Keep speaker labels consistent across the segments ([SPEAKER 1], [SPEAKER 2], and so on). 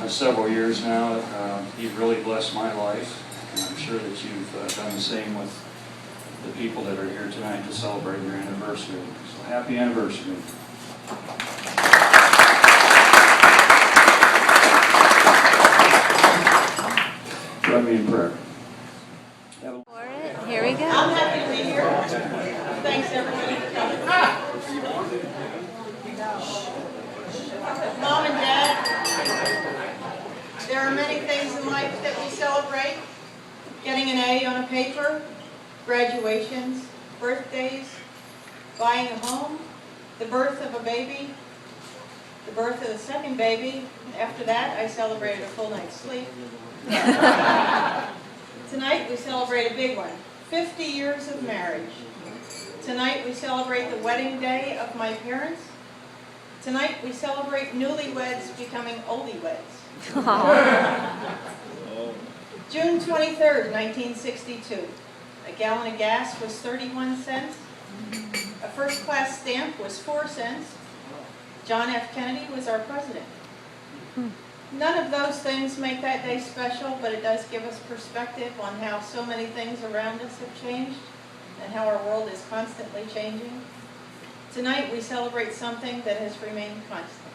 [SPEAKER 1] several years now. You've really blessed my life, and I'm sure that you've done the same with the people that are here tonight to celebrate your anniversary. So happy anniversary. Join me in prayer.
[SPEAKER 2] Here we go.
[SPEAKER 3] I'm happy to be here. Thanks everybody for coming. Mom and Dad, there are many things in life that we celebrate. Getting an A on a paper, graduations, birthdays, buying a home, the birth of a baby, the birth of the second baby. After that, I celebrated a full night's sleep. Tonight we celebrate a big one, 50 years of marriage. Tonight we celebrate the wedding day of my parents. Tonight we celebrate newlyweds becoming oldyweds. June 23rd, 1962. A gallon of gas was 31 cents. A first-class stamp was 4 cents. John F. Kennedy was our president. None of those things make that day special, but it does give us perspective on how so many things around us have changed and how our world is constantly changing. Tonight we celebrate something that has remained constant.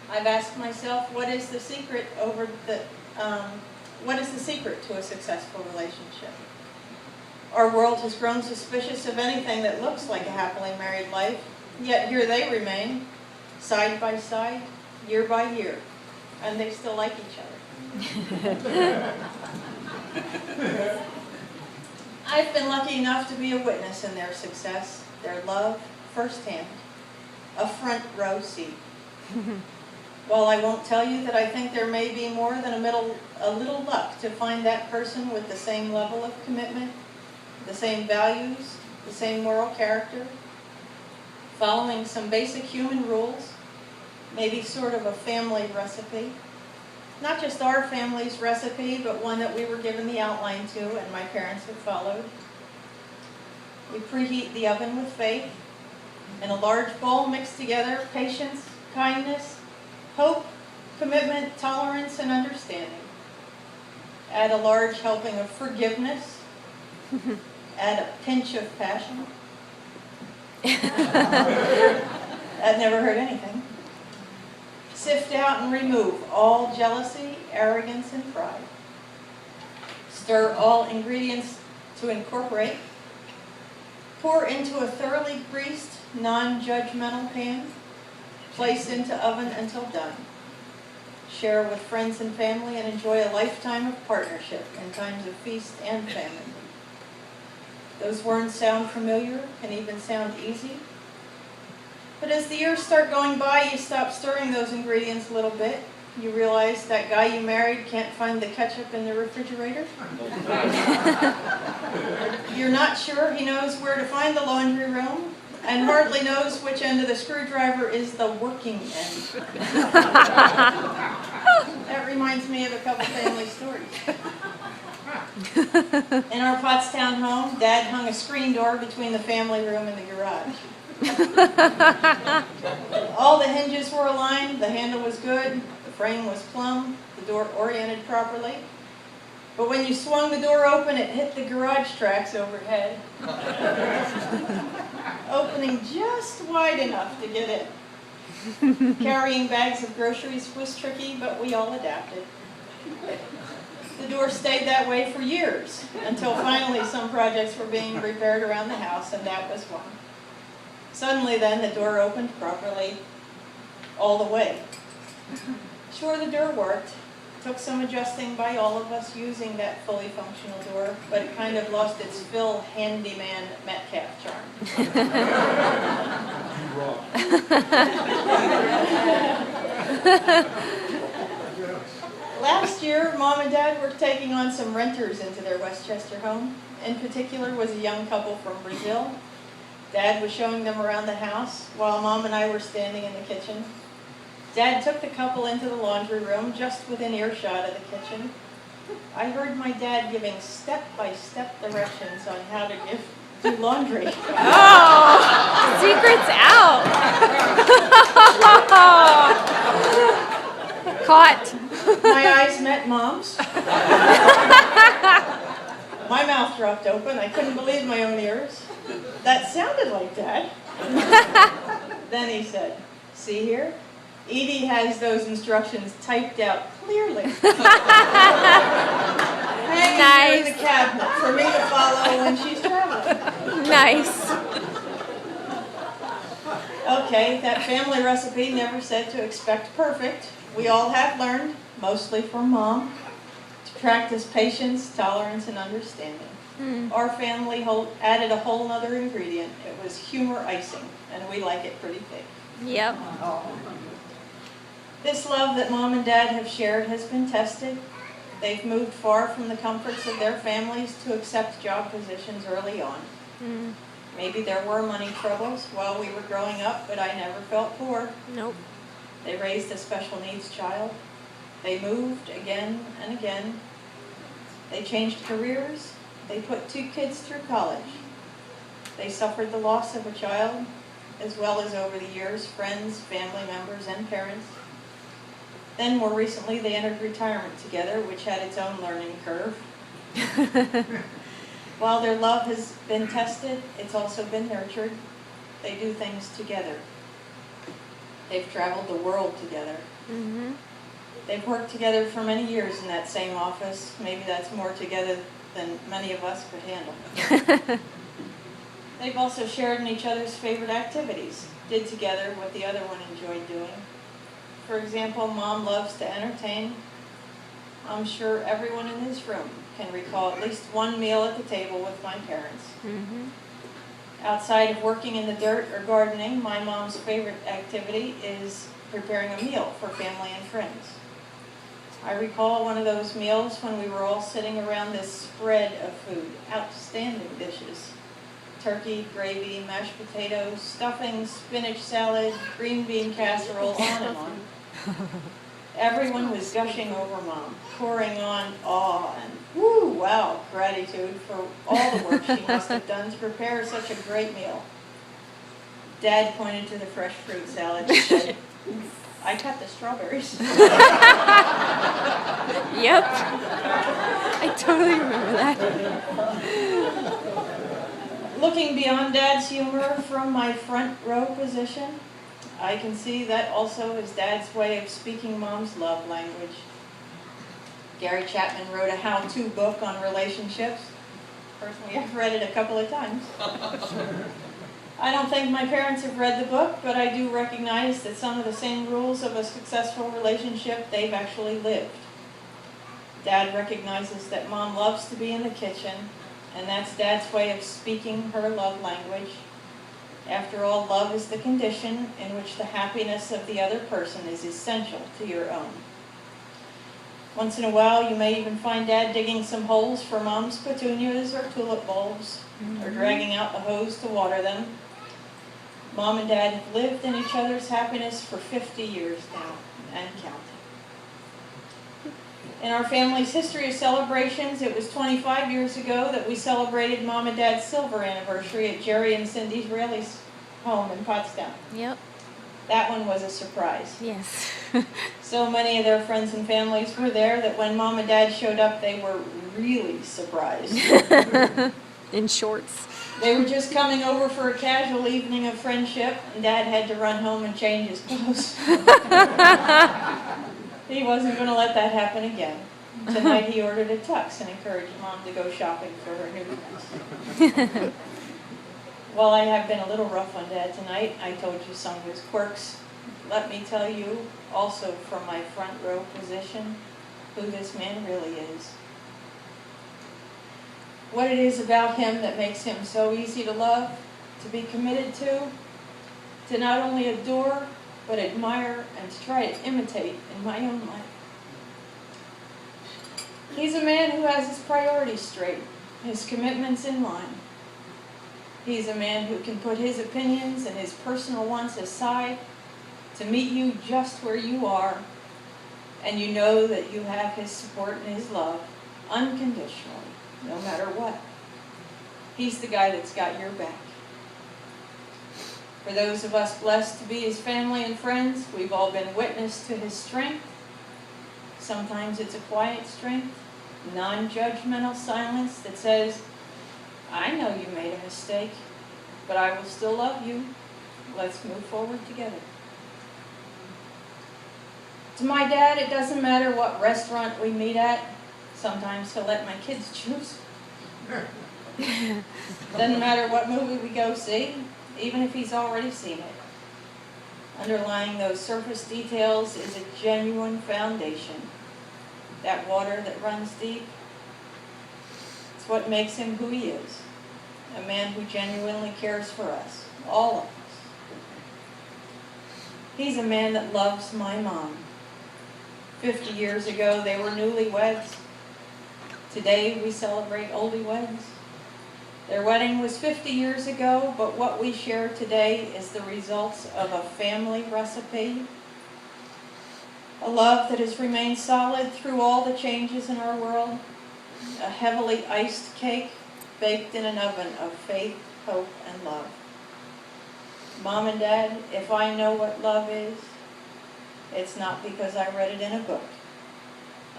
[SPEAKER 3] I've asked myself, what is the secret to a successful relationship? Our world has grown suspicious of anything that looks like a happily married life, yet here they remain, side by side, year by year, and they still like each other. I've been lucky enough to be a witness in their success, their love firsthand, a front row seat. While I won't tell you that I think there may be more than a little luck to find that person with the same level of commitment, the same values, the same moral character, following some basic human rules, maybe sort of a family recipe. Not just our family's recipe, but one that we were given the outline to and my parents have followed. We preheat the oven with faith. In a large bowl mix together patience, kindness, hope, commitment, tolerance, and understanding. Add a large helping of forgiveness. Add a pinch of passion. That never hurt anything. Sift out and remove all jealousy, arrogance, and pride. Stir all ingredients to incorporate. Pour into a thoroughly greased, non-judgmental pan. Place into oven until done. Share with friends and family and enjoy a lifetime of partnership in times of feast and famine. Those words sound familiar, can even sound easy. But as the years start going by, you stop stirring those ingredients a little bit. You realize that guy you married can't find the ketchup in the refrigerator. You're not sure he knows where to find the laundry room, and hardly knows which end of the screwdriver is the working end. That reminds me of a couple family stories. In our Pottstown home, Dad hung a screen door between the family room and the garage. All the hinges were aligned, the handle was good, the frame was plumb, the door oriented properly. But when you swung the door open, it hit the garage tracks overhead, opening just wide enough to get in. Carrying bags of groceries was tricky, but we all adapted. The door stayed that way for years, until finally some projects were being repaired around the house, and that was one. Suddenly then, the door opened properly, all the way. Sure, the door worked. Took some adjusting by all of us using that fully functional door, but it kind of lost its Phil Handyman Metcalf charm. Last year, Mom and Dad were taking on some renters into their Westchester home. In particular was a young couple from Brazil. Dad was showing them around the house while Mom and I were standing in the kitchen. Dad took the couple into the laundry room just within earshot of the kitchen. I heard my dad giving step-by-step directions on how to do laundry.
[SPEAKER 2] Oh, secret's out. Caught.
[SPEAKER 3] My eyes met Mom's. My mouth dropped open. I couldn't believe my own ears. That sounded like Dad. Then he said, "See here? Edie has those instructions typed out clearly. Hanging in the cabinet for me to follow when she's traveling."
[SPEAKER 2] Nice.
[SPEAKER 3] Okay, that family recipe never said to expect perfect. We all have learned, mostly from Mom, to practice patience, tolerance, and understanding. Our family added a whole other ingredient. It was humor icing, and we like it pretty thick.
[SPEAKER 2] Yep.
[SPEAKER 3] This love that Mom and Dad have shared has been tested. They've moved far from the comforts of their families to accept job positions early on. Maybe there were money troubles while we were growing up, but I never felt poor.
[SPEAKER 2] Nope.
[SPEAKER 3] They raised a special needs child. They moved again and again. They changed careers. They put 2 kids through college. They suffered the loss of a child, as well as over the years, friends, family members, and parents. Then more recently, they entered retirement together, which had its own learning curve. While their love has been tested, it's also been nurtured. They do things together. They've traveled the world together. They've worked together for many years in that same office. Maybe that's more together than many of us could handle. They've also shared in each other's favorite activities, did together what the other one enjoyed doing. For example, Mom loves to entertain. I'm sure everyone in this room can recall at least one meal at the table with my parents. Outside of working in the dirt or gardening, my mom's favorite activity is preparing a meal for family and friends. I recall one of those meals when we were all sitting around this spread of food, outstanding dishes. Turkey, gravy, mashed potatoes, stuffing, spinach salad, green bean casserole, on and on. Everyone was gushing over Mom, pouring on awe and woo, wow, gratitude for all the work she must have done to prepare such a great meal. Dad pointed to the fresh fruit salad and said, "I cut the strawberries."
[SPEAKER 2] Yep. I totally remember that.
[SPEAKER 3] Looking beyond Dad's humor from my front row position, I can see that also is Dad's way of speaking Mom's love language. Gary Chapman wrote a how-to book on relationships. Personally, I've read it a couple of times. I don't think my parents have read the book, but I do recognize that some of the same rules of a successful relationship they've actually lived. Dad recognizes that Mom loves to be in the kitchen, and that's Dad's way of speaking her love language. After all, love is the condition in which the happiness of the other person is essential to your own. Once in a while, you may even find Dad digging some holes for Mom's petunias or tulip bulbs, or dragging out the hose to water them. Mom and Dad have lived in each other's happiness for 50 years now, and counting. In our family's history of celebrations, it was 25 years ago that we celebrated Mom and Dad's silver anniversary at Jerry and Cindy Rayleigh's home in Pottstown.
[SPEAKER 2] Yep.
[SPEAKER 3] That one was a surprise.
[SPEAKER 2] Yes.
[SPEAKER 3] So many of their friends and families were there that when Mom and Dad showed up, they were really surprised.
[SPEAKER 2] In shorts.
[SPEAKER 3] They were just coming over for a casual evening of friendship, and Dad had to run home and change his clothes. He wasn't going to let that happen again. Tonight he ordered a tux and encouraged Mom to go shopping for her new dress. While I have been a little rough on Dad tonight, I told you some of his quirks. Let me tell you, also from my front row position, who this man really is. What it is about him that makes him so easy to love, to be committed to not only adore, but admire and to try to imitate in my own life. He's a man who has his priorities straight, his commitments in line. He's a man who can put his opinions and his personal wants aside to meet you just where you are, and you know that you have his support and his love unconditionally, no matter what. He's the guy that's got your back. For those of us blessed to be his family and friends, we've all been witness to his strength, Sometimes it's a quiet strength, non-judgmental silence that says, I know you made a mistake, but I will still love you. Let's move forward together. To my dad, it doesn't matter what restaurant we meet at. Sometimes he'll let my kids choose. Doesn't matter what movie we go see, even if he's already seen it. Underlying those surface details is a genuine foundation. That water that runs deep. It's what makes him who he is. A man who genuinely cares for us, all of us. He's a man that loves my mom. 50 years ago, they were newlyweds. Today, we celebrate oldie-weds. Their wedding was 50 years ago, but what we share today is the results of a family recipe. A love that has remained solid through all the changes in our world. A heavily iced cake baked in an oven of faith, hope, and love. Mom and Dad, if I know what love is, it's not because I read it in a book.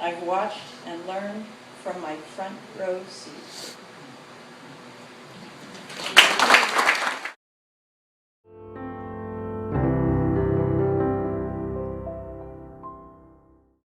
[SPEAKER 3] I've watched and learned from my front row seat.